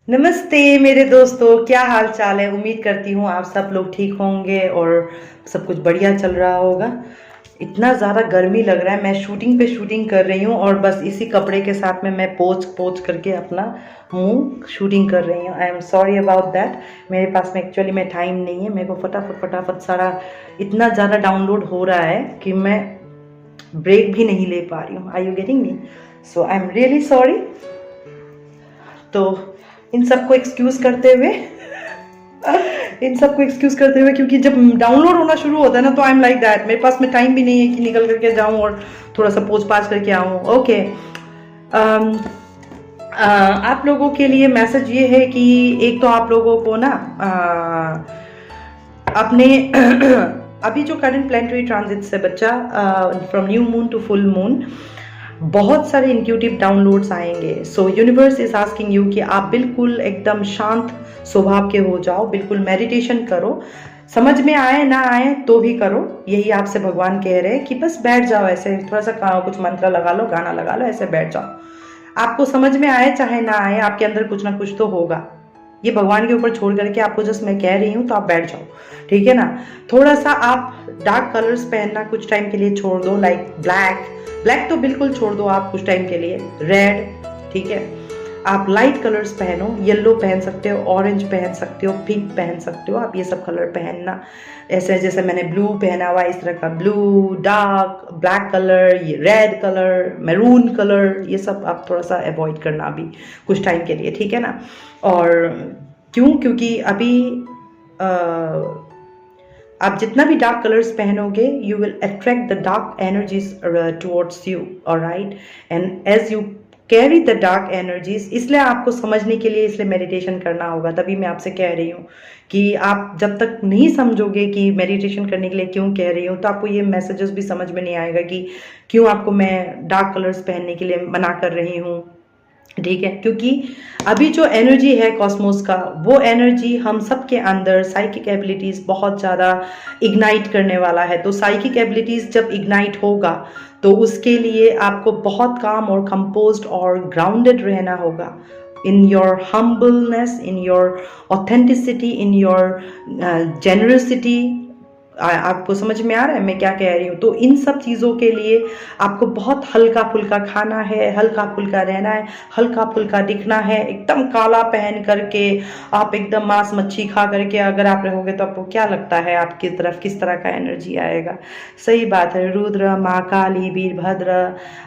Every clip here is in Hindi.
नमस्ते मेरे दोस्तों, क्या हाल चाल है। उम्मीद करती हूँ आप सब लोग ठीक होंगे और सब कुछ बढ़िया चल रहा होगा। इतना ज़्यादा गर्मी लग रहा है, मैं शूटिंग पे शूटिंग कर रही हूँ और बस इसी कपड़े के साथ में मैं पोच पोच करके अपना मुंह शूटिंग कर रही हूँ। I am sorry about that. मेरे पास में एक्चुअली में टाइम नहीं है, मेरे को फटाफट फटाफट सारा इतना ज़्यादा डाउनलोड हो रहा है कि मैं ब्रेक भी नहीं ले पा रही हूँ। I you getting me? So I am really sorry. तो इन सबको एक्सक्यूज करते हुए क्योंकि जब डाउनलोड होना शुरू होता है ना तो आई एम लाइक दैट, मेरे पास में टाइम भी नहीं है कि निकल करके जाऊं और थोड़ा सा पोच पाछ करके आऊं। ओके, आप लोगों के लिए मैसेज ये है कि एक तो आप लोगों को ना अपने अभी जो करंट प्लैनेटरी ट्रांजिट से बच्चा from new moon to full moon बहुत सारे इंट्यूटिव डाउनलोड्स आएंगे। So universe is asking you कि आप बिल्कुल एकदम शांत स्वभाव के हो जाओ, बिल्कुल मेडिटेशन करो। समझ में आए ना आए तो भी करो, यही आपसे भगवान कह रहे हैं कि बस बैठ जाओ ऐसे, थोड़ा सा कुछ मंत्र लगा लो, गाना लगा लो, ऐसे बैठ जाओ। आपको समझ में आए चाहे ना आए, आपके अंदर कुछ ना कुछ तो होगा। ये भगवान के ऊपर छोड़ करके आपको जस्ट मैं कह रही हूँ, तो आप बैठ जाओ, ठीक है ना। थोड़ा सा आप डार्क कलर्स पहनना कुछ टाइम के लिए छोड़ दो, लाइक ब्लैक। ब्लैक तो बिल्कुल छोड़ दो आप कुछ टाइम के लिए। रेड, ठीक है। आप लाइट कलर्स पहनो, येलो पहन सकते हो, ऑरेंज पहन सकते हो, पिंक पहन सकते हो, आप ये सब कलर पहनना। ऐसे जैसे मैंने ब्लू पहना हुआ, इस तरह का ब्लू, डार्क ब्लैक कलर, ये रेड कलर, मैरून कलर, ये सब आप थोड़ा सा अवॉइड करना अभी कुछ टाइम के लिए, ठीक है ना। और क्योंकि अभी आप जितना भी डार्क कलर्स पहनोगे you will attract the dark energies towards you, alright. And as you carry the dark energies, इसलिए आपको समझने के लिए इसलिए मेडिटेशन करना होगा। तभी मैं आपसे कह रही हूँ कि आप जब तक नहीं समझोगे कि मेडिटेशन करने के लिए क्यों कह रही हूँ, तो आपको ये मैसेजेस भी समझ में नहीं आएगा कि क्यों आपको मैं डार्क कलर्स पहनने के लिए मना कर रही हूँ, ठीक है। क्योंकि अभी जो एनर्जी है कॉस्मोस का, वो एनर्जी हम सब के अंदर साइकिक एबिलिटीज बहुत ज़्यादा इग्नाइट करने वाला है। तो साइकिक एबिलिटीज जब इग्नाइट होगा तो उसके लिए आपको बहुत काम और कंपोज्ड और ग्राउंडेड रहना होगा, in your humbleness, in your authenticity, in your generosity. आपको समझ में आ रहा है मैं क्या कह रही हूँ? तो इन सब चीज़ों के लिए आपको बहुत हल्का फुल्का खाना है, हल्का फुल्का रहना है, हल्का फुल्का दिखना है। एकदम काला पहन करके आप एकदम मांस मच्छी खा करके अगर आप रहोगे तो आपको क्या लगता है आपकी तरफ किस तरह का एनर्जी आएगा? सही बात है, रुद्र, माँ काली, वीरभद्र,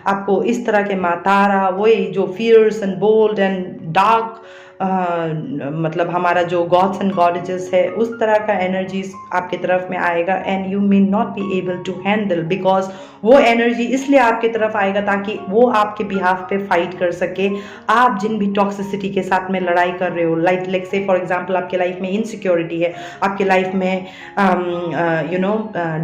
आपको इस तरह के माँ तारा, वही जो fierce and bold and dark, मतलब हमारा जो गॉड्स एंड गॉडेजेस है, उस तरह का एनर्जीज आपकी तरफ में आएगा। And you may not be able to handle, because वो एनर्जी इसलिए आपकी तरफ आएगा ताकि वो आपके बिहाफ पे फाइट कर सके। आप जिन भी टॉक्सिसिटी के साथ में लड़ाई कर रहे हो, लाइक से फॉर एग्जाम्पल आपके लाइफ में इनसिक्योरिटी है, आपके लाइफ में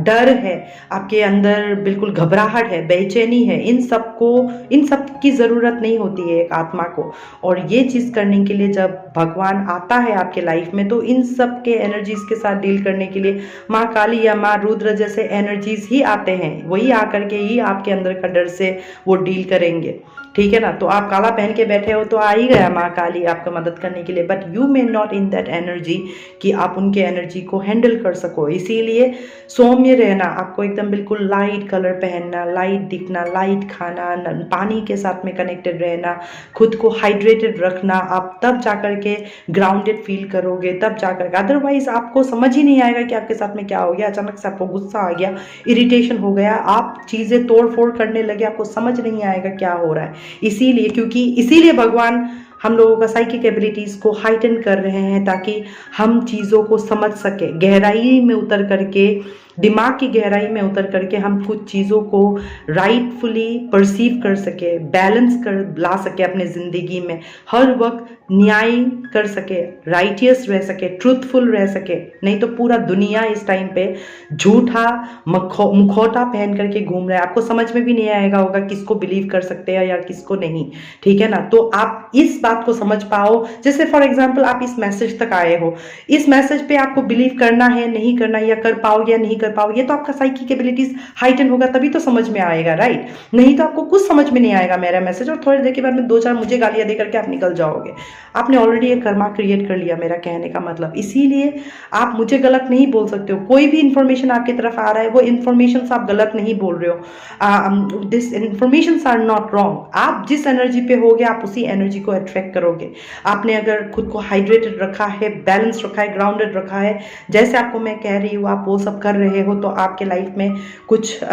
डर है, आपके अंदर बिल्कुल घबराहट है, बेचैनी है, इन सब की ज़रूरत नहीं होती है एक आत्मा को। और ये चीज़ करने के लिए जब भगवान आता है आपके लाइफ में, तो इन सब के एनर्जीज के साथ डील करने के लिए माँ काली या माँ रुद्र जैसे एनर्जीज ही आते हैं। वही आकर के ही आपके अंदर का डर से वो डील करेंगे, ठीक है ना। तो आप काला पहन के बैठे हो तो आ ही गया माँ काली आपको मदद करने के लिए, but you may not in that energy कि आप उनके एनर्जी को हैंडल कर सको। इसीलिए सौम्य रहना, आपको एकदम बिल्कुल लाइट कलर पहनना, लाइट दिखना, लाइट खाना, पानी के साथ में कनेक्टेड रहना, खुद को हाइड्रेटेड रखना। आप तब जाकर के ग्राउंडेड फील करोगे, तब जाकर के, अदरवाइज आपको समझ ही नहीं आएगा कि आपके साथ में क्या हो गया। अचानक से आपको गुस्सा आ गया, इरिटेशन हो गया, आप चीज़ें तोड़ फोड़ करने लगे, आपको समझ नहीं आएगा क्या हो रहा है। इसीलिए भगवान हम लोगों का साइकिक एबिलिटीज को हाइटन कर रहे हैं ताकि हम चीज़ों को समझ सके, गहराई में उतर करके, दिमाग की गहराई में उतर करके हम कुछ चीज़ों को राइटफुली परसीव कर सके, बैलेंस कर ला सके अपने ज़िंदगी में, हर वक्त न्याय कर सके, राइटियस रह सके, ट्रूथफुल रह सके। नहीं तो पूरा दुनिया इस टाइम पे झूठा मुखौटा पहन करके घूम रहा है, आपको समझ में भी नहीं आएगा होगा किसको बिलीव कर सकते हैं या किसको नहीं, ठीक है ना। तो आप इस बात बात को समझ पाओ। जैसे फॉर एग्जांपल आप इस मैसेज तक आए हो, इस मैसेज पे आपको बिलीव करना है नहीं करना, या कर पाओगे या नहीं कर पाओगे, ये तो आपका साइकिक एबिलिटीज हाइटन होगा तभी तो समझ में आएगा, राइट? नहीं तो आपको कुछ समझ में नहीं आएगा मेरा मैसेज, और थोड़ी देर के बाद में 2-4 मुझे गालियां दे करके आप निकल जाओगे। आपने ऑलरेडी एक कर्मा क्रिएट कर लिया, मेरा कहने का मतलब। इसीलिए आप मुझे गलत नहीं बोल सकते हो। कोई भी इंफॉर्मेशन आपकी तरफ आ रहा है, वो इंफॉर्मेशन आप गलत नहीं बोल रहे हो। This information are not wrong. आप जिस एनर्जी पे होगे आप उसी एनर्जी को अट्रैक्ट करोगे। आपने अगर खुद को हाइड्रेटेड रखा है, बैलेंस रखा है, ग्राउंडेड रखा है, जैसे आपको मैं कह रही हूँ आप वो सब कर रहे हो, तो आपके लाइफ में कुछ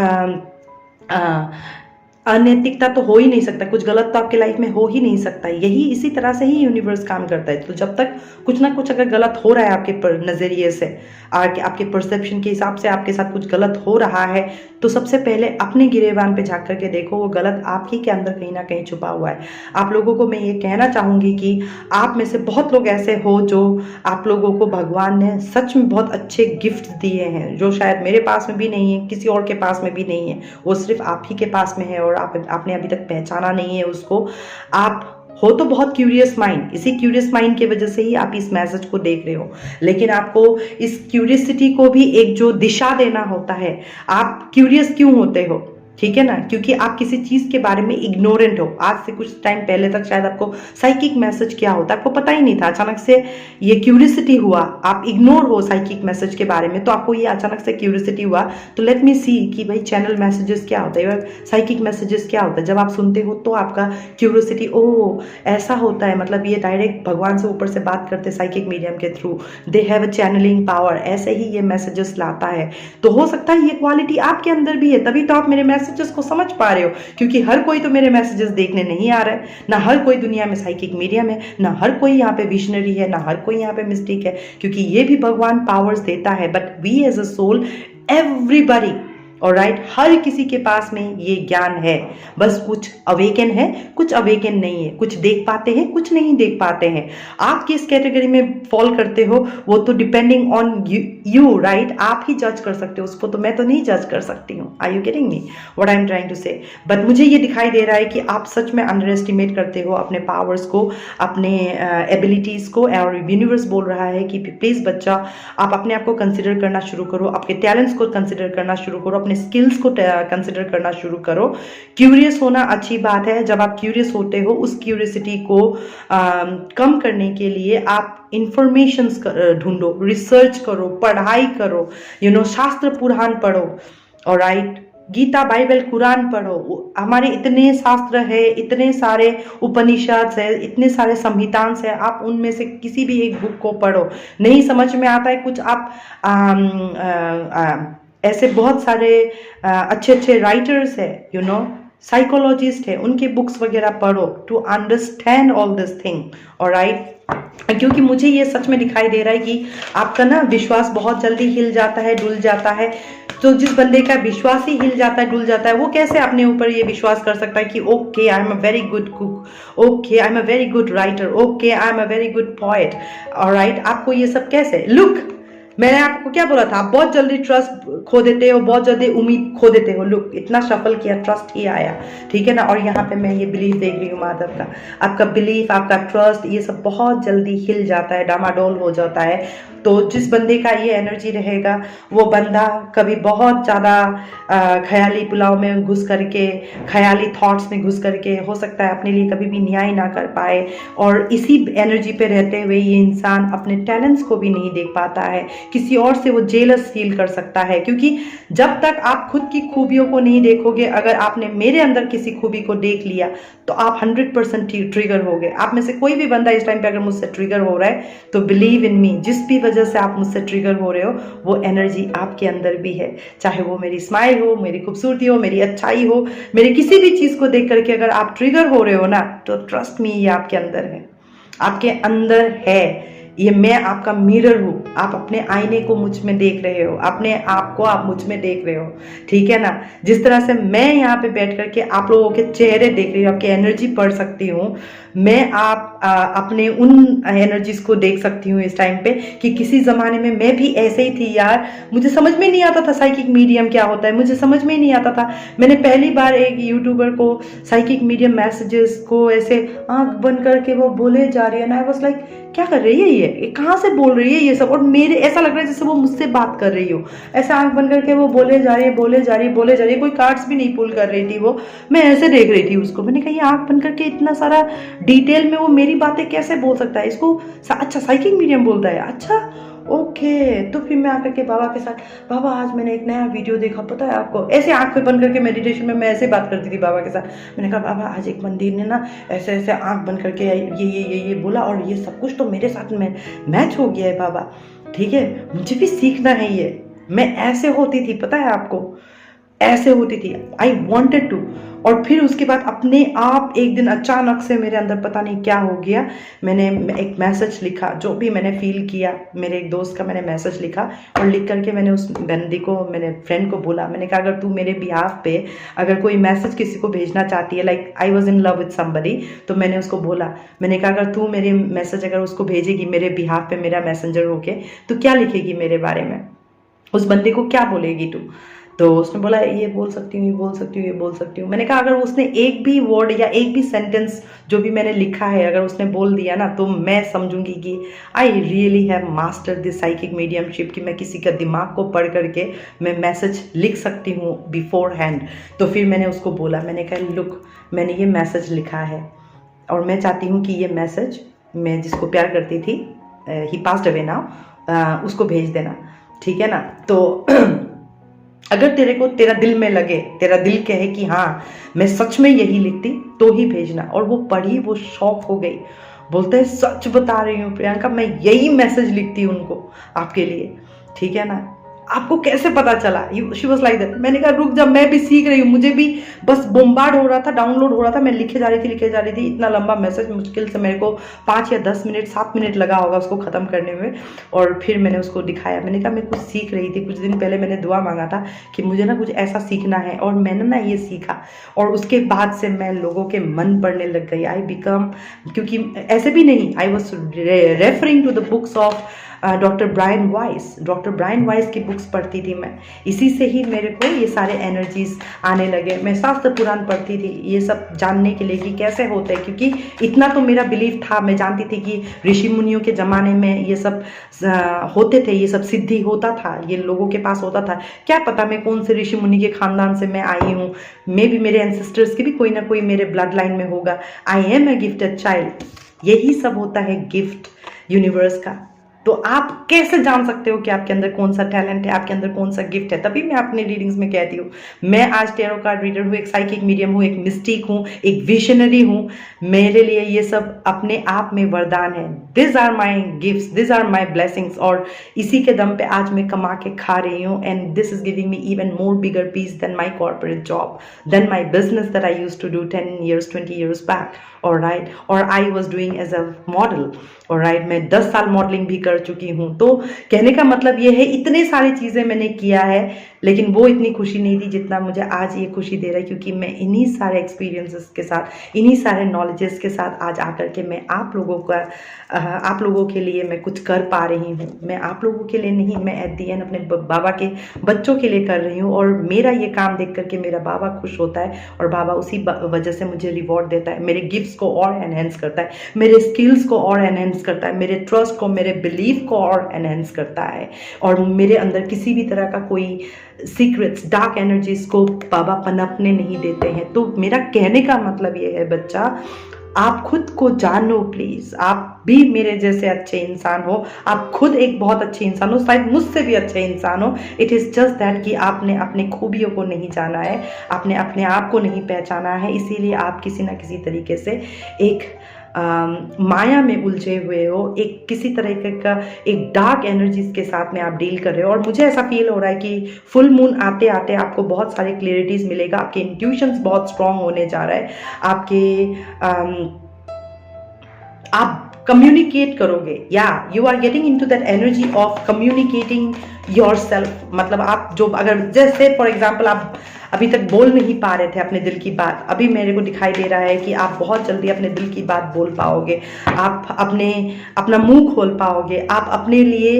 अनैतिकता तो हो ही नहीं सकता, कुछ गलत तो आपके लाइफ में हो ही नहीं सकता। यही इसी तरह से ही यूनिवर्स काम करता है। तो जब तक कुछ ना कुछ अगर गलत हो रहा है आपके नजरिए से, आपके परसेप्शन के हिसाब से आपके साथ कुछ गलत हो रहा है, तो सबसे पहले अपने गिरेबान पे झांक करके देखो, वो गलत आप ही के अंदर कहीं ना कहीं छुपा हुआ है। आप लोगों को मैं ये कहना चाहूंगी कि आप में से बहुत लोग ऐसे हो जो आप लोगों को भगवान ने सच में बहुत अच्छे गिफ्ट दिए हैं, जो शायद मेरे पास में भी नहीं है, किसी और के पास में भी नहीं है, वो सिर्फ आप ही के पास में है और आपने अभी तक पहचाना नहीं है उसको। आप हो तो बहुत क्यूरियस माइंड, इसी क्यूरियस माइंड की वजह से ही आप इस मैसेज को देख रहे हो, लेकिन आपको इस क्यूरियसिटी को भी एक जो दिशा देना होता है। आप क्यूरियस क्यों होते हो, ठीक है ना? क्योंकि आप किसी चीज के बारे में इग्नोरेंट हो। आज से कुछ टाइम पहले तक शायद आपको साइकिक मैसेज क्या होता है आपको पता ही नहीं था, अचानक से ये क्यूरियसिटी हुआ, आप इग्नोर हो साइकिक मैसेज के बारे में, तो आपको ये अचानक से क्यूरियसिटी हुआ, तो लेट मी सी कि भाई चैनल मैसेजेस क्या होता है, साइकिक मैसेजेस क्या होता है। जब आप सुनते हो तो आपका क्यूरियसिटी, ओह ऐसा होता है, मतलब ये डायरेक्ट भगवान से ऊपर से बात करते साइकिक मीडियम के through, they have a channelling power, ऐसे ही ये मैसेजेस लाता है। तो हो सकता है ये क्वालिटी आपके अंदर भी है, तभी तो आप मेरे मैसेजेस को समझ पा रहे हो। क्योंकि हर कोई तो मेरे मैसेजेस देखने नहीं आ रहा है, ना हर कोई दुनिया में साइकिक मीडियम है, ना हर कोई यहाँ पे विजनरी है, ना हर कोई यहाँ पे मिस्टिक है, क्योंकि ये भी भगवान पावर्स देता है। But we as a soul, everybody, alright, हर किसी के पास में ये ज्ञान है, बस कुछ अवेकन है, कुछ अवेकन नहीं है, कुछ देख पाते हैं, कुछ नहीं देख पाते हैं। आप किस कैटेगरी में फॉल करते हो वो तो डिपेंडिंग ऑन यू, राइट? आप ही जज कर सकते हो उसको, तो मैं तो नहीं जज कर सकती हूँ। Are you getting me what I am trying to say? But मुझे ये दिखाई दे रहा है कि आप सच में अंडर एस्टिमेट करते हो अपने पावर्स को, अपने एबिलिटीज को, और यूनिवर्स बोल रहा है कि प्लीज बच्चा, आप अपने आप को कंसिडर करना शुरू करो, आपके टैलेंट्स को कंसिडर करना शुरू करो, स्किल्स को कंसिडर करना शुरू करो। क्यूरियस होना अच्छी बात है। जब आप क्यूरियस होते हो, उस क्यूरियसिटी को कम करने के लिए आप इंफॉर्मेशंस ढूंढो, रिसर्च करो, पढ़ाई करो, शास्त्र पुराण पढ़ो, ऑलराइट, गीता, बाइबल, कुरान पढ़ो। हमारे इतने शास्त्र है, इतने सारे उपनिषद है, इतने सारे संहितांश है, आप उनमें से किसी भी एक बुक को पढ़ो। नहीं समझ में आता है कुछ, आप ऐसे बहुत सारे अच्छे अच्छे राइटर्स है, साइकोलॉजिस्ट है, उनके बुक्स वगैरह पढ़ो to understand all this thing, alright. क्योंकि मुझे ये सच में दिखाई दे रहा है कि आपका ना विश्वास बहुत जल्दी हिल जाता है, डुल जाता है। तो जिस बंदे का विश्वास ही हिल जाता है, डुल जाता है, वो कैसे अपने ऊपर ये विश्वास कर सकता है कि okay I am a very good cook, okay I am a very good writer, okay I am a very good poet, alright. आपको ये सब कैसे? लुक, मैंने आपको क्या बोला था, आप बहुत जल्दी ट्रस्ट खो देते हो, बहुत जल्दी उम्मीद खो देते हो। लुक, इतना सफल किया, ट्रस्ट ही आया, ठीक है ना? और यहाँ पे मैं ये बिलीफ देख रही हूँ माधव का, आपका बिलीफ, आपका ट्रस्ट, ये सब बहुत जल्दी हिल जाता है, डामाडोल हो जाता है। तो जिस बंदे का ये एनर्जी रहेगा, वो बंदा कभी बहुत ज़्यादा ख्याली पुलाव में घुस करके, ख्याली थॉट्स में घुस करके, हो सकता है अपने लिए कभी भी न्याय ना कर पाए। और इसी एनर्जी पे रहते हुए ये इंसान अपने टैलेंट्स को भी नहीं देख पाता है, किसी और से वो जेलस फील कर सकता है। क्योंकि जब तक आप खुद की खूबियों को नहीं देखोगे, अगर आपने मेरे अंदर किसी खूबी को देख लिया तो आप 100% ट्रिगर हो गए। आप में से कोई भी बंदा इस टाइम पे अगर मुझसे ट्रिगर हो रहा है तो बिलीव इन मी, जिस भी वजह से आप मुझसे ट्रिगर हो रहे हो वो एनर्जी आपके अंदर भी है। चाहे वो मेरी स्माइल हो, मेरी खूबसूरती हो, मेरी अच्छाई हो, मेरी किसी भी चीज को देख करके अगर आप ट्रिगर हो रहे हो ना, तो ट्रस्ट मी, ये आपके अंदर है, आपके अंदर है। ये मैं आपका मिरर हूँ, आप अपने आईने को मुझ में देख रहे हो, अपने आप को आप मुझ में देख रहे हो, ठीक है ना। जिस तरह से मैं यहाँ पे बैठ करके आप लोगों के चेहरे देख रही हूँ, आपकी एनर्जी पढ़ सकती हूँ, मैं अपने उन एनर्जीज को देख सकती हूँ इस टाइम पे कि किसी ज़माने में मैं भी ऐसे ही थी यार। मुझे समझ में नहीं आता था साइकिक मीडियम क्या होता है, मुझे समझ में ही नहीं आता था। मैंने पहली बार एक यूट्यूबर को साइकिक मीडियम मैसेजेस को ऐसे आंख बंद करके वो बोले जा रही है ना, आई वाज लाइक क्या कर रही है ये कहाँ से बोल रही है ये सब, और मेरे ऐसा लग रहा है जैसे वो मुझसे बात कर रही हो। ऐसे आंख बंद करके वो बोले जा रही है, बोले जा रही है, बोले जा रही है, कोई कार्ड्स भी नहीं पुल कर रही थी वो, मैं ऐसे देख रही थी उसको। मैंने कहा ये आंख बंद करके इतना सारा डिटेल में वो मेरी बातें कैसे बोल सकता है, इसको अच्छा साइकिक मीडियम बोलता है, अच्छा ओके। तो फिर मैं आकर के बाबा के साथ, बाबा आज मैंने एक नया वीडियो देखा पता है आपको, ऐसे आंख पे बंद करके मेडिटेशन में मैं ऐसे बात करती थी बाबा के साथ। मैंने कहा बाबा आज एक मंदिर ने ना ऐसे ऐसे आंख बंद करके ये बोला और ये सब कुछ तो मेरे साथ में मैच हो गया है बाबा, ठीक है मुझे भी सीखना है ये। मैं ऐसे होती थी पता है आपको, ऐसे होती थी, आई वॉन्टेड टू। और फिर उसके बाद अपने आप एक दिन अचानक से मेरे अंदर पता नहीं क्या हो गया, मैंने एक मैसेज लिखा, जो भी मैंने फील किया, मेरे एक दोस्त का मैंने मैसेज लिखा और लिख करके मैंने उस बंदी को, मैंने फ्रेंड को बोला, मैंने कहा अगर तू मेरे बिहाफ पे अगर कोई मैसेज किसी को भेजना चाहती है, like I was in love with somebody, तो मैंने उसको बोला, मैंने कहा अगर तू मेरे मैसेज अगर उसको भेजेगी मेरे बिहाफ पे मेरा मैसेंजर होके, तो क्या लिखेगी मेरे बारे में, उस बंदे को क्या बोलेगी तू। तो उसने बोला ये बोल सकती हूँ, ये बोल सकती हूँ, ये बोल सकती हूँ। मैंने कहा अगर उसने एक भी वर्ड या एक भी सेंटेंस जो भी मैंने लिखा है अगर उसने बोल दिया ना, तो मैं समझूंगी कि I really have master this psychic mediumship, कि मैं किसी का दिमाग को पढ़ करके मैं मैसेज लिख सकती हूँ बिफोर हैंड। तो फिर मैंने उसको बोला, मैंने कहा लुक मैंने ये मैसेज लिखा है और मैं चाहती हूँ कि ये मैसेज मैं जिसको प्यार करती थी, ही पास्ड अवे नाउ, उसको भेज देना, ठीक है ना। तो अगर तेरे को तेरा दिल में लगे, तेरा दिल कहे कि हाँ मैं सच में यही लिखती, तो ही भेजना। और वो पढ़ी, वो शॉक हो गई, बोलते हैं सच बता रही हूँ प्रियंका, मैं यही मैसेज लिखती हूँ उनको आपके लिए, ठीक है ना। आपको कैसे पता चला, शी वॉज लाइक दैट। मैंने कहा रुक, जब मैं भी सीख रही हूँ, मुझे भी बस बोम्बार्ड हो रहा था, डाउनलोड हो रहा था, मैं लिखे जा रही थी। इतना लंबा मैसेज मुश्किल से मेरे को 5 या 10 मिनट 7 मिनट लगा होगा उसको ख़त्म करने में। और फिर मैंने उसको दिखाया, मैंने कहा मैं कुछ सीख रही थी, कुछ दिन पहले मैंने दुआ मांगा था कि मुझे ना कुछ ऐसा सीखना है, और मैंने ना ये सीखा, और उसके बाद से मैं लोगों के मन पढ़ने लग गई। आई बिकम, क्योंकि ऐसे भी नहीं, I was referring to the books of doctor Brian Weiss की बुक्स पढ़ती थी मैं, इसी से ही मेरे को ये सारे एनर्जीज आने लगे। मैं शास्त्र पुराण पढ़ती थी ये सब जानने के लिए कि कैसे होता है, क्योंकि इतना तो मेरा बिलीफ था, मैं जानती थी कि ऋषि मुनियों के ज़माने में ये सब होते थे, ये सब सिद्धि होता था, ये लोगों के पास होता था। क्या पता मैं कौन से ऋषि मुनि के खानदान से मैं आई हूँ, मे भी मेरे एंसेस्टर्स की भी कोई ना कोई मेरे ब्लड लाइन में होगा। I am a gifted child, यही सब होता है गिफ्ट यूनिवर्स का। तो आप कैसे जान सकते हो कि आपके अंदर कौन सा टैलेंट है, आपके अंदर कौन सा गिफ्ट है। तभी मैं अपनी रीडिंग्स में कहती हूँ मैं आज टैरो कार्ड रीडर हूँ, एक साइकिक मीडियम हूँ, एक मिस्टिक हूँ, एक विशनरी हूँ। मेरे लिए ये सब अपने आप में वरदान है। This are my gifts, this are my blessings, और इसी के दम पे आज मैं कमा के खा रही हूँ। And this is giving me even more bigger peace than my corporate job, then my business that I used to do 10 years 20 years back, alright. और I was doing as a model, alright. मैं 10 साल मॉडलिंग भी कर चुकी हूँ। तो कहने का मतलब ये है इतने सारी चीज़ें मैंने किया है, लेकिन वो इतनी खुशी नहीं दी जितना मुझे आज ये खुशी दे रहा है, क्योंकि मैं इन्हीं सारे एक्सपीरियंसेस के साथ, इन्हीं सारे नॉलेजेस के साथ आज आकर के मैं आप लोगों के लिए मैं कुछ कर पा रही हूँ। मैं आप लोगों के लिए नहीं, मैं एट दी एंड अपने बाबा के बच्चों के लिए कर रही हूँ। और मेरा ये काम देख करके मेरा बाबा खुश होता है, और बाबा उसी वजह से मुझे रिवॉर्ड देता है, मेरे गिफ्ट्स को और एनहेंस करता है, मेरे स्किल्स को और एनहेंस करता है, मेरे ट्रस्ट को, मेरे बिलीफ को और एनहेंस करता है। और मेरे अंदर किसी भी तरह का कोई सीक्रेट्स, डार्क एनर्जीज को बाबा पनपने नहीं देते हैं। तो मेरा कहने का मतलब ये है बच्चा, आप खुद को जानो प्लीज। आप भी मेरे जैसे अच्छे इंसान हो, आप खुद एक बहुत अच्छे इंसान हो, शायद मुझसे भी अच्छे इंसान हो। इट इज जस्ट दैट कि आपने अपने खूबियों को नहीं जाना है, आपने अपने आप को नहीं पहचाना है, इसीलिए आप किसी ना किसी तरीके से एक माया में उलझे हुए हो, एक किसी तरीके का एक डार्क एनर्जीज के साथ में आप डील कर रहे हो। और मुझे ऐसा फील हो रहा है कि फुल मून आते आते आपको बहुत सारे क्लियरिटीज मिलेगा, आपके इंट्यूशंस बहुत स्ट्रांग होने जा रहा है, आपका कम्युनिकेट करोगे, या you are getting into that energy of communicating yourself. मतलब आप जो, अगर जैसे फॉर एग्जाम्पल आप अभी तक बोल नहीं पा रहे थे अपने दिल की बात, अभी मेरे को दिखाई दे रहा है कि आप बहुत जल्दी अपने दिल की बात बोल पाओगे, आप अपना मुंह खोल पाओगे, आप अपने लिए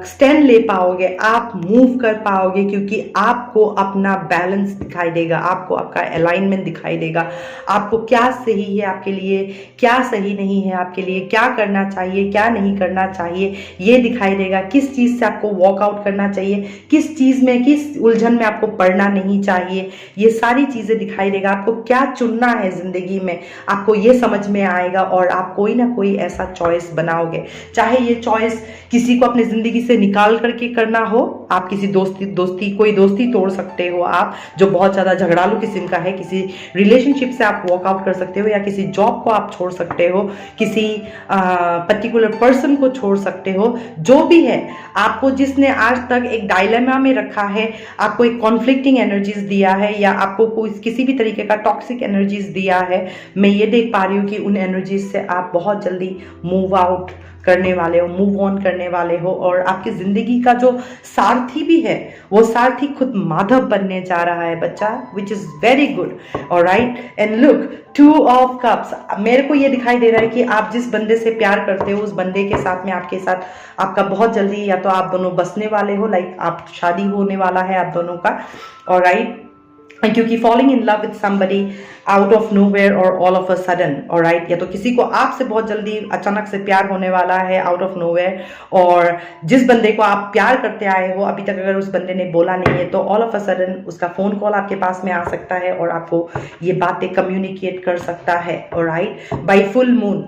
स्टैंड ले पाओगे, आप मूव कर पाओगे, क्योंकि आपको अपना बैलेंस दिखाई देगा, आपको आपका अलाइनमेंट दिखाई देगा, आपको क्या सही है आपके लिए, क्या सही नहीं है आपके लिए, क्या करना चाहिए, क्या नहीं करना चाहिए, ये दिखाई देगा। किस चीज़ से आपको वॉकआउट करना चाहिए, किस चीज़ में, किस उलझन में आपको पड़ना नहीं चाहिए, ये सारी चीज़ें दिखाई देगा। आपको क्या चुनना है ज़िंदगी में, आपको ये समझ में आएगा, और आप कोई ना कोई ऐसा चॉइस बनाओगे। चाहे ये चॉइस किसी को अपनी ज़िंदगी से निकाल करके करना हो, आप किसी कोई दोस्ती तोड़ सकते हो आप, जो बहुत ज़्यादा झगड़ालू किस्म का है, किसी रिलेशनशिप से आप वॉकआउट कर सकते हो, या किसी जॉब को आप छोड़ सकते हो, किसी पर्टिकुलर पर्सन को छोड़ सकते हो। जो भी है, आपको जिसने आज तक एक डायलेमा में रखा है, आपको एक कॉन्फ्लिक्टिंग एनर्जीज दिया है, या आपको कोई किसी भी तरीके का टॉक्सिक एनर्जीज दिया है, मैं ये देख पा रही हूँ कि उन एनर्जीज से आप बहुत जल्दी मूव आउट करने वाले हो, मूव ऑन करने वाले हो, और आपकी जिंदगी का जो सारथी भी है, वो सारथी खुद माधव बनने जा रहा है बच्चा, which is very good. Alright, and look, 2 of cups, मेरे को ये दिखाई दे रहा है कि आप जिस बंदे से प्यार करते हो, उस बंदे के साथ में आपके साथ आपका बहुत जल्दी या तो आप दोनों बसने वाले हो, लाइक आप शादी होने वाला है आप दोनों का। ऑलराइट, क्योंकि falling in love with somebody out of nowhere और all of a sudden, alright, या तो किसी को आपसे बहुत जल्दी अचानक से प्यार होने वाला है आउट ऑफ नोवेयर, और जिस बंदे को आप प्यार करते आए हो अभी तक अगर उस बंदे ने बोला नहीं है, तो ऑल ऑफ अ सडन उसका फोन कॉल आपके पास में आ सकता है और आपको ये बातें कम्युनिकेट कर सकता है। Alright, by full moon,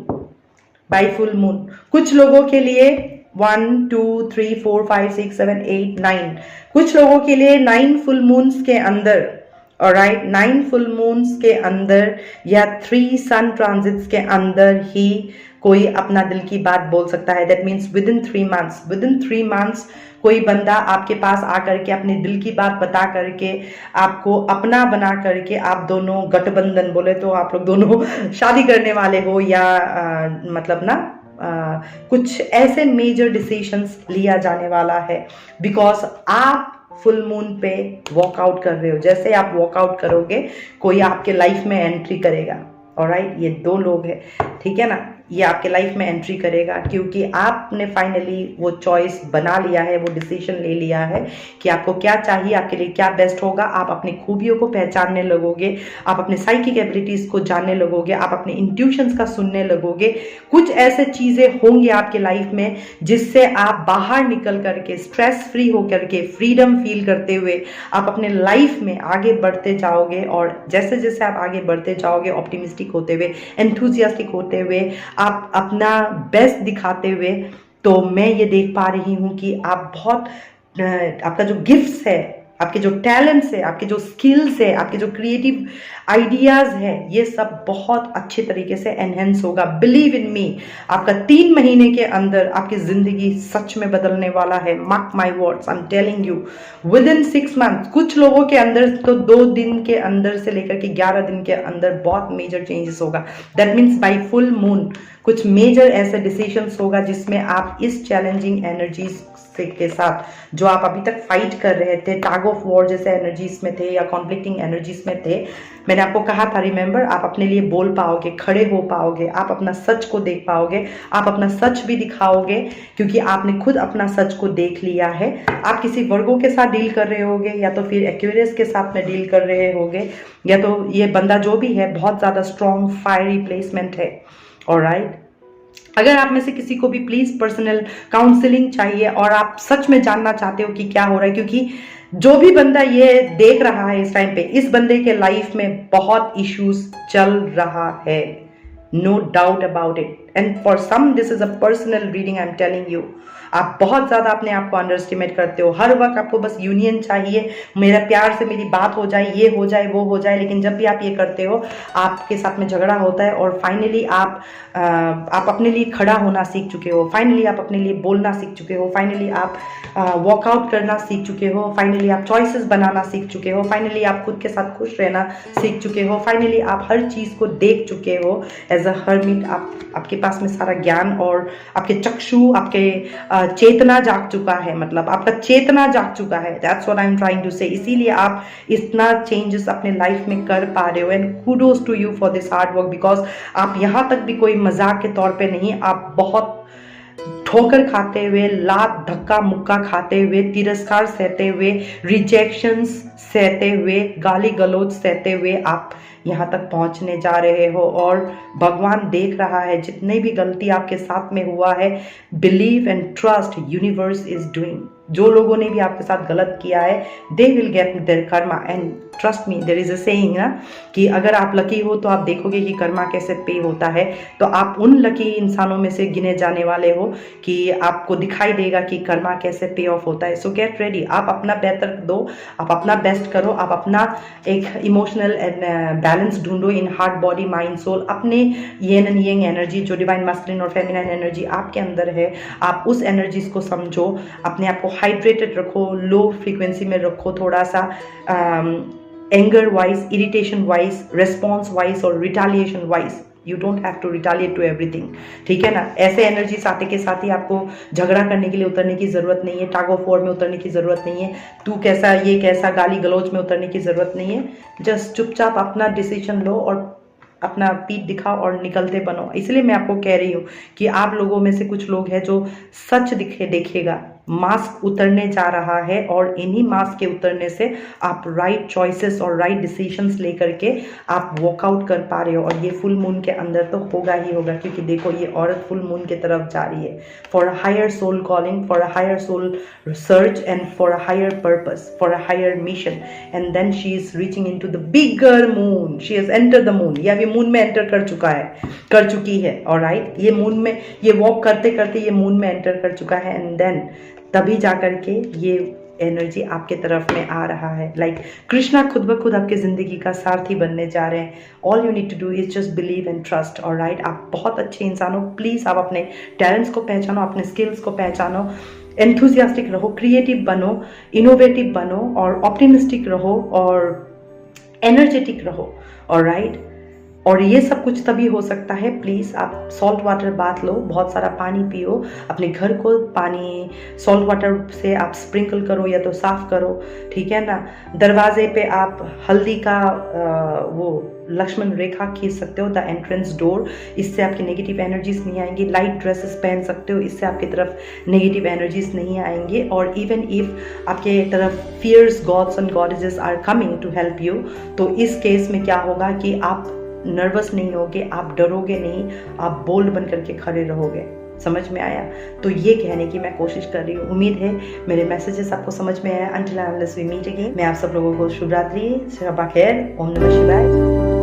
by full moon कुछ लोगों के लिए 1 2 3 4 5 6 7 8 9, कुछ लोगों के लिए 9 फुल मून्स के अंदर, ऑलराइट, 9 फुल मून्स के अंदर या 3 सन ट्रांजिट्स के अंदर ही कोई अपना दिल की बात बोल सकता है। That means with in 3 months, with in 3 months कोई बंदा आपके पास आकर के अपने दिल की बात बता करके आपको अपना बना करके, आप दोनों गठबंधन बोले तो आप लोग दोनों शादी करने वाले हो, या मतलब ना कुछ ऐसे मेजर डिसीजंस लिया जाने वाला है, बिकॉज आप फुल मून पे वॉकआउट कर रहे हो। जैसे आप वॉकआउट करोगे, कोई आपके लाइफ में एंट्री करेगा। ऑलराइट, ये 2 लोग हैं, ठीक है ना, ये आपके लाइफ में एंट्री करेगा, क्योंकि आपने फाइनली वो चॉइस बना लिया है, वो डिसीजन ले लिया है कि आपको क्या चाहिए, आपके लिए क्या बेस्ट होगा। आप अपनी खूबियों को पहचानने लगोगे, आप अपने साइकिक एबिलिटीज को जानने लगोगे, आप अपने इंट्यूशंस का सुनने लगोगे। कुछ ऐसे चीजें होंगी आपके लाइफ में जिससे आप बाहर निकल करके स्ट्रेस फ्री होकर के, फ्रीडम फील करते हुए आप अपने लाइफ में आगे बढ़ते जाओगे। और जैसे जैसे आप आगे बढ़ते जाओगे, ऑप्टिमिस्टिक होते हुए, एंथुजियास्टिक होते हुए, आप अपना बेस्ट दिखाते हुए, तो मैं ये देख पा रही हूं कि आप बहुत, आपका जो गिफ्ट्स है, आपके जो टैलेंट्स है, आपके जो स्किल्स है, आपके जो क्रिएटिव आइडियाज है, ये सब बहुत अच्छे तरीके से एनहेंस होगा। बिलीव इन मी, आपका 3 महीने के अंदर आपकी जिंदगी सच में बदलने वाला है। Mark my words, I am telling you, with in 6 month, कुछ लोगों के अंदर तो 2 दिन के अंदर से लेकर के 11 दिन के अंदर बहुत मेजर चेंजेस होगा। That means by full moon कुछ मेजर ऐसे डिसीजंस होगा जिसमें आप इस चैलेंजिंग एनर्जीज के साथ जो आप अभी तक फाइट कर रहे थे, टग ऑफ वॉर जैसे एनर्जीज में थे या कॉन्फ्लिक्टिंग एनर्जीज में थे, मैंने आपको कहा था, रिमेंबर, आप अपने लिए बोल पाओगे, खड़े हो पाओगे, आप अपना सच को देख पाओगे, आप अपना सच भी दिखाओगे, क्योंकि आपने खुद अपना सच को देख लिया है। आप किसी वर्गों के साथ डील कर रहे होगे, या तो फिर एक्वेरियस के साथ में डील कर रहे होगे, या तो ये बंदा जो भी है बहुत ज्यादा स्ट्रॉन्ग फायरी प्लेसमेंट है। ऑलराइट, अगर आप में से किसी को भी प्लीज पर्सनल काउंसलिंग चाहिए और आप सच में जानना चाहते हो कि क्या हो रहा है, क्योंकि जो भी बंदा ये देख रहा है इस टाइम पे, इस बंदे के लाइफ में बहुत इश्यूज चल रहा है, no doubt about it, and for some this is a personal reading, I am telling you. आप बहुत ज्यादा अपने आप को अंडर एस्टिमेट करते हो, हर वक्त आपको बस यूनियन चाहिए, मेरा प्यार से मेरी बात हो जाए, ये हो जाए, वो हो जाए, लेकिन जब भी आप ये करते हो आपके साथ में झगड़ा होता है, और फाइनली आप अपने लिए खड़ा होना सीख चुके हो, फाइनली आप अपने लिए बोलना सीख चुके हो, फाइनली आप वॉकआउट करना सीख चुके हो, फाइनली आप चॉइसेस बनाना सीख चुके हो, फाइनली आप खुद के साथ खुश रहना सीख चुके हो, फाइनली आप हर चीज को देख चुके हो एज अ हर्मिट। आपके पास में सारा ज्ञान और आपके चक्षु, आपके चेतना जाग चुका है, मतलब आपका चेतना जाग चुका है। That's what I am trying to say. इसीलिए आप इतना चेंजेस अपने लाइफ में कर पा रहे हो। And kudos to you for this hard work, because आप यहाँ तक भी कोई मजाक के तौर पे नहीं, आप बहुत ठोकर खाते हुए, लात धक्का मुक्का खाते हुए, तिरस्कार सहते हुए, रिजेक्शंस सहते हुए, गाली गलौज सहते हुए आप यहाँ तक पहुँचने जा रहे हो। और भगवान देख रहा है जितने भी गलती आपके साथ में हुआ है। Believe and trust universe is doing. जो लोगों ने भी आपके साथ गलत किया है, they will get their karma. And trust me, there is a saying ना कि अगर आप लकी हो तो आप देखोगे कि कर्मा कैसे पे होता है। तो आप उन लकी इंसानों में से गिने जाने वाले हो कि आपको दिखाई देगा कि कर्मा कैसे पे ऑफ होता है। सो गेट रेडी, आप अपना बेहतर दो, आप अपना बेस्ट करो, आप अपना एक इमोशनल बैलेंस ढूंढो in heart, body, mind, soul. अपने येन एंड येंग एनर्जी, जो डिवाइन मास्कुलिन और फेमिनाइन एनर्जी आपके अंदर है, आप उस एनर्जीज को समझो, अपने आप को हाइड्रेटेड रखो, लो फ्रीक्वेंसी में रखो, थोड़ा सा anger wise, irritation wise, response wise और retaliation wise. You don't have to retaliate to everything, ठीक है ना। ऐसे एनर्जीज आते के साथ ही आपको झगड़ा करने के लिए उतरने की जरूरत नहीं है, टाग ऑफ वॉर में उतरने की जरूरत नहीं है, तू कैसा ये कैसा गाली गलौज में उतरने की जरूरत नहीं है। जस्ट चुपचाप अपना डिसीजन लो और अपना पीठ दिखाओ और निकलते बनो। इसलिए मैं आपको कह रही हूँ कि आप लोगों में से कुछ लोग हैं जो सच देखेगा, मास्क उतरने जा रहा है और इन्हीं मास्क के उतरने से आप राइट चॉइसेस और राइट डिसीजंस लेकर के आप वॉकआउट कर पा रहे हो। और ये फुल मून के अंदर तो होगा ही होगा, क्योंकि देखो ये औरत फुल मून की तरफ जा रही है, for a higher soul calling, for a higher soul search and for a higher purpose, for a higher mission. And then she is reaching in to the bigger moon, she has enter the moon, या मून में एंटर कर चुकी है। ऑलराइट, ये मून में, ये वॉक करते करते ये मून में एंटर कर चुका है। एंड देन तभी जाकर के ये एनर्जी आपके तरफ में आ रहा है। लाइक कृष्णा खुद ब खुद आपके जिंदगी का सारथी बनने जा रहे हैं। All you need to do is just believe and trust. Alright, आप बहुत अच्छे इंसान हो। प्लीज आप अपने टैलेंट्स को पहचानो, अपने स्किल्स को पहचानो, एंथुसियास्टिक रहो, क्रिएटिव बनो, इनोवेटिव बनो और ऑप्टिमिस्टिक रहो और एनर्जेटिक रहो। ऑलराइट, और ये सब कुछ तभी हो सकता है, प्लीज़ आप सॉल्ट वाटर बाथ लो, बहुत सारा पानी पियो, अपने घर को पानी सॉल्ट वाटर से आप स्प्रिंकल करो या तो साफ करो, ठीक है ना। दरवाजे पे आप हल्दी का वो लक्ष्मण रेखा खींच सकते हो, द एंट्रेंस डोर, इससे आपकी नेगेटिव एनर्जीज नहीं आएंगी। लाइट ड्रेसेस पहन सकते हो, इससे आपकी तरफ नेगेटिव एनर्जीज नहीं आएंगे। और इवन इफ आपके तरफ fierce gods and goddesses are coming to help you, तो इस केस में क्या होगा कि आप नर्वस नहीं होगे, आप डरोगे नहीं, आप बोल्ड बन करके खड़े रहोगे। समझ में आया? तो ये कहने की मैं कोशिश कर रही हूँ। उम्मीद है मेरे मैसेजेस आपको समझ में आया। Until unless we meet again, मैं आप सब लोगों को शुभ रात्रि, शब खैर, ओम नमः शिवाय।